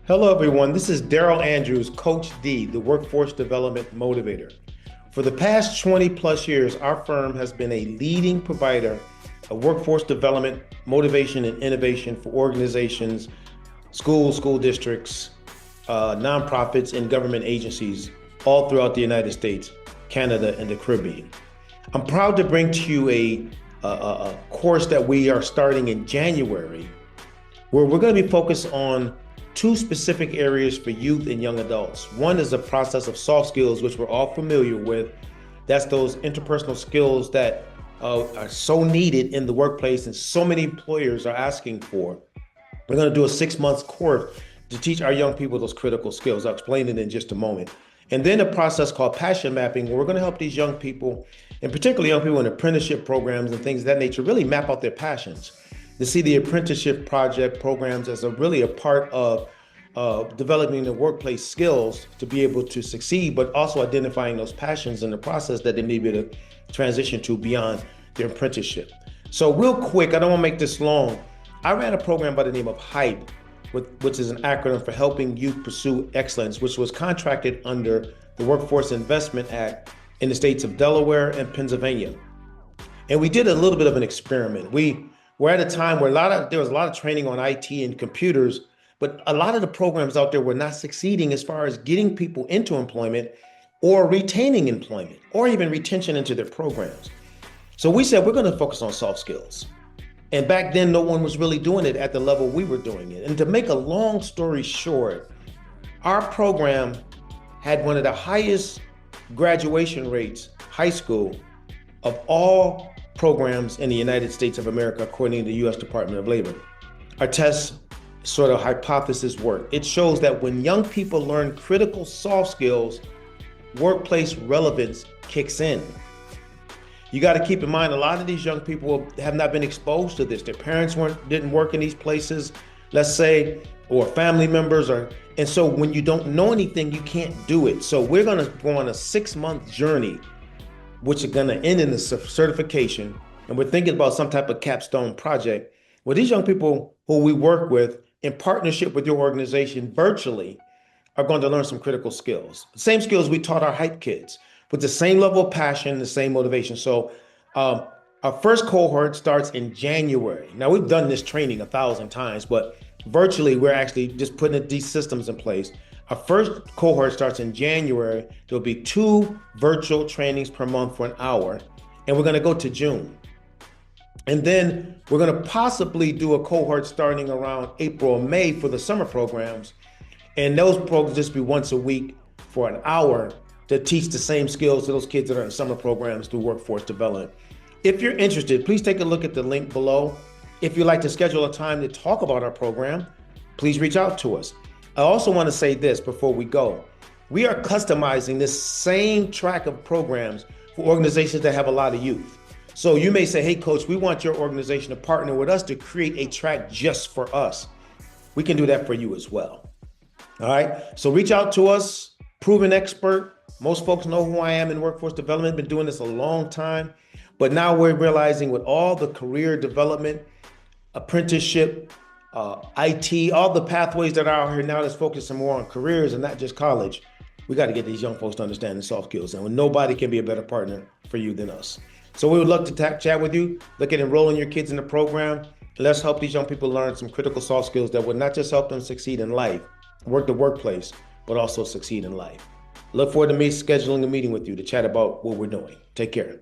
Hello, everyone. This is Daryl Andrews, Coach D, the Workforce Development Motivator. For the past 20 plus years, our firm has been a leading provider of workforce development, motivation, and innovation for organizations, schools, school districts, nonprofits, and government agencies all throughout the United States, Canada, and the Caribbean. I'm proud to bring to you a course that we are starting in January, where we're going to be focused on two specific areas for youth and young adults. One is the process of soft skills, which we're all familiar with. That's those interpersonal skills that are so needed in the workplace and so many employers are asking for. We're going to do a 6 month course to teach our young people those critical skills. I'll explain it in just a moment. And then a process called passion mapping, where we're going to help these young people, and particularly young people in apprenticeship programs and things of that nature, really map out their passions. To see the apprenticeship project programs as really a part of developing the workplace skills to be able to succeed, but also identifying those passions in the process that they may be able to transition to beyond their apprenticeship. So real quick, I don't want to make this long. I ran a program by the name of HYPE, which is an acronym for Helping Youth Pursue Excellence, which was contracted under the Workforce Investment Act in the states of Delaware and Pennsylvania. And we did a little bit of an experiment. We're at a time where there was a lot of training on IT and computers, but a lot of the programs out there were not succeeding as far as getting people into employment or retaining employment or even retention into their programs. So we said, we're going to focus on soft skills. And back then, no one was really doing it at the level we were doing it. And to make a long story short, our program had one of the highest graduation rates, high school, of all programs in the United States of America, according to the U.S. Department of Labor. Our test sort of hypothesis work. It shows that when young people learn critical soft skills, workplace relevance kicks in. You got to keep in mind, a lot of these young people have not been exposed to this. Their parents didn't work in these places, let's say, or family members and so when you don't know anything, you can't do it. So we're going to go on a 6 month journey, which is going to end in the certification. And we're thinking about some type of capstone project where these young people who we work with in partnership with your organization virtually are going to learn some critical skills. Same skills we taught our HYPE kids with the same level of passion, the same motivation. So our first cohort starts in January. Now, we've done this training 1,000 times, but virtually we're actually just putting these systems in place. Our first cohort starts in January. There'll be 2 virtual trainings per month for an hour, and we're going to go to June. And then we're going to possibly do a cohort starting around April or May for the summer programs. And those programs just be once a week for an hour to teach the same skills to those kids that are in summer programs through workforce development. If you're interested, please take a look at the link below. If you'd like to schedule a time to talk about our program, please reach out to us. I also want to say this before we go. We are customizing this same track of programs for organizations that have a lot of youth. So you may say, hey, coach, we want your organization to partner with us to create a track just for us. We can do that for you as well. All right. So reach out to us, proven expert. Most folks know who I am in workforce development, been doing this a long time. But now we're realizing with all the career development, apprenticeship, IT, all the pathways that are out here now that's focusing more on careers and not just college, we got to get these young folks to understand the soft skills. And nobody can be a better partner for you than us. So we would love to chat with you, look at enrolling your kids in the program. Let's help these young people learn some critical soft skills that would not just help them succeed in life, work the workplace, but also succeed in life. Look forward to me scheduling a meeting with you to chat about what we're doing. Take care.